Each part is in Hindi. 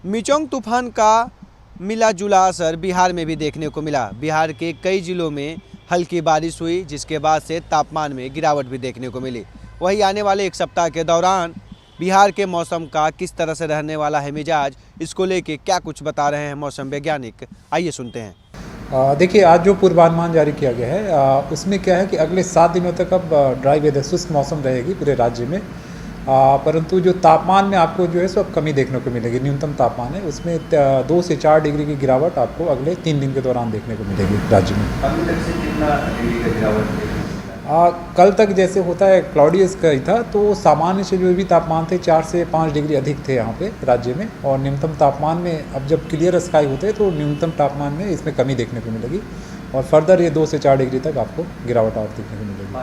मिचोंग तूफान का मिला जुला असर बिहार में भी देखने को मिला। बिहार के कई जिलों में हल्की बारिश हुई, जिसके बाद से तापमान में गिरावट भी देखने को मिली। वहीं आने वाले एक सप्ताह के दौरान बिहार के मौसम का किस तरह से रहने वाला है मिजाज, इसको लेके क्या कुछ बता रहे हैं मौसम वैज्ञानिक, आइए सुनते हैं। देखिए, आज जो पूर्वानुमान जारी किया गया है उसमें क्या है कि अगले 7 दिनों तक अब ड्राई वेदर शुष्क मौसम रहेगी पूरे राज्य में। परंतु जो तापमान में आपको जो है सो अब कमी देखने को मिलेगी। न्यूनतम तापमान है उसमें 2 से 4 डिग्री की गिरावट आपको अगले 3 दिन के दौरान देखने को मिलेगी राज्य में। अभी तक से कितना डिग्री का गिरावट? कल तक जैसे होता है क्लाउडियस का ही था, तो सामान्य से जो भी तापमान थे 4 से 5 डिग्री अधिक थे यहाँ पे राज्य में। और न्यूनतम तापमान में अब जब क्लियर स्काई होते हैं तो न्यूनतम तापमान में इसमें कमी देखने को मिलेगी और फर्दर ये 2 से 4 डिग्री तक आपको गिरावट और देखने को मिलेगी।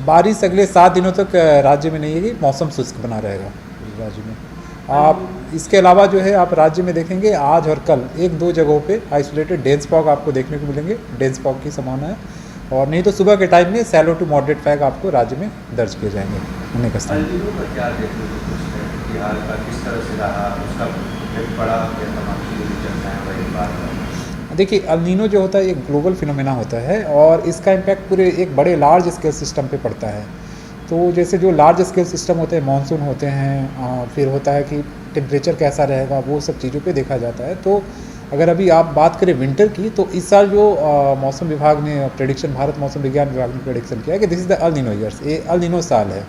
बारिश अगले 7 दिनों तक राज्य में नहीं होगी, मौसम शुष्क बना रहेगा राज्य में। आप इसके अलावा जो है आप राज्य में देखेंगे आज और कल 1-2 जगहों पे आइसोलेटेड डेंस फॉग आपको देखने को मिलेंगे। डेंस फॉग की संभावना है, और नहीं तो सुबह के टाइम में सैलो टू मॉडरेट फैग आपको राज्य में दर्ज किए जाएंगे होने का स्थान। देखिए, अल नीनो जो होता है एक ग्लोबल फिनोमेना होता है और इसका इम्पैक्ट पूरे एक बड़े लार्ज स्केल सिस्टम पे पड़ता है। तो जैसे जो लार्ज स्केल सिस्टम होते हैं, मानसून होते हैं, फिर होता है कि टेम्परेचर कैसा रहेगा, वो सब चीज़ों पे देखा जाता है। तो अगर अभी आप बात करें विंटर की, तो इस साल जो मौसम विभाग ने प्रेडिक्शन, भारत मौसम विज्ञान विभाग ने प्रेडिक्शन किया है कि this is the El Nino years, ये अल नीनो साल है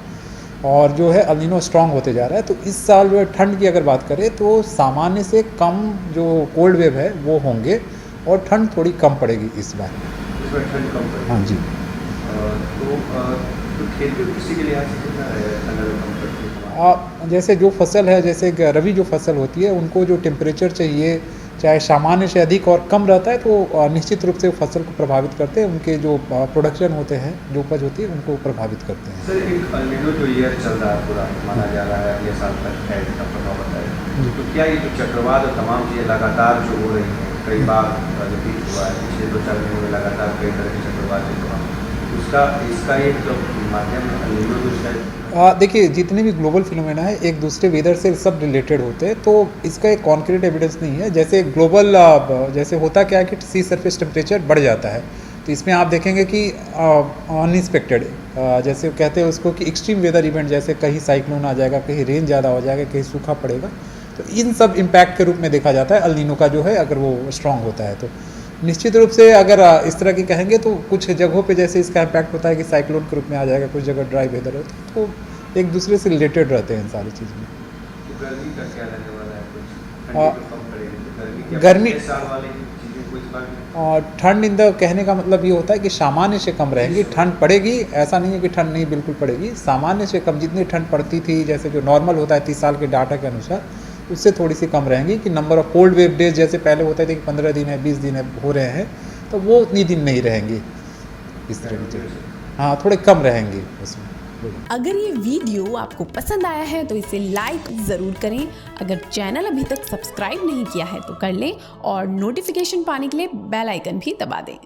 और जो है अल नीनो स्ट्रॉन्ग होते जा रहा है। तो इस साल जो है ठंड की अगर बात करें तो सामान्य से कम जो कोल्ड वेव है वो होंगे और ठंड थोड़ी कम पड़ेगी इस बार। ठंड कम पड़ेगी? हाँ जी। तो खेती किसी के लिहाज से कितना है? जैसे जो फसल है, जैसे रबी जो फसल होती है, उनको जो टेम्परेचर चाहिए चाहे सामान्य से अधिक और कम रहता है तो निश्चित रूप से फसल को प्रभावित करते हैं। उनके जो प्रोडक्शन होते हैं, जो उपज होती है, उनको प्रभावित करते हैं। सर, एक अल नीनो जो ईयर चल रहा है पूरा माना जा रहा है अगले साल तक है, इसका प्रभाव बताया, तो क्या ये जो चक्रवात और तमाम चीज़ें लगातार जो हो रही हैं, कई बार रिपीट हुआ है पिछले 2-4 महीनों में, लगातार कई तरह के चक्रवात हुआ, इसका एक जो माध्यम है अल नीनो जो है। देखिए, जितने भी ग्लोबल फिनोमेना है एक दूसरे वेदर से सब रिलेटेड होते हैं, तो इसका एक कॉन्क्रीट एविडेंस नहीं है। जैसे ग्लोबल जैसे होता क्या है कि सी सरफेस टेम्परेचर बढ़ जाता है, तो इसमें आप देखेंगे कि अनएक्सपेक्टेड जैसे कहते हैं उसको कि एक्सट्रीम वेदर इवेंट, जैसे कहीं साइक्लोन आ जाएगा, कहीं रेन ज़्यादा हो जाएगा, कहीं सूखा पड़ेगा, तो इन सब इम्पैक्ट के रूप में देखा जाता है अल नीनो का जो है, अगर वो स्ट्रॉन्ग होता है तो। निश्चित रूप से अगर इस तरह की कहेंगे तो कुछ जगहों पे जैसे इसका इम्पैक्ट होता है कि साइक्लोन के रूप में आ जाएगा, कुछ जगह ड्राई वेदर होता है, तो एक दूसरे से रिलेटेड रहते हैं सारी चीज़ में। तो गर्मी का क्या रहने वाला है? कुछ गर्मी और ठंड इन द कहने का मतलब ये होता है कि सामान्य से कम रहेंगी। ठंड पड़ेगी, ऐसा नहीं है कि ठंड नहीं बिल्कुल पड़ेगी, सामान्य से कम। जितनी ठंड पड़ती थी, जैसे जो नॉर्मल होता है 30 साल के डाटा के अनुसार, उससे थोड़ी सी कम रहेंगी। कि number of cold wave days जैसे पहले होते थे कि 15 दिन है, 20 दिन है, हो रहे हैं, तो वो उतनी दिन नहीं रहेंगी इस तरह की चीज़ें। हाँ, थोड़े कम रहेंगी उसमें। अगर ये वीडियो आपको पसंद आया है तो इसे लाइक ज़रूर करें। अगर चैनल अभी तक सब्सक्राइब नहीं किया है तो कर लें और नोटिफिकेशन पाने के लिए बेल आइकन भी दबा दें।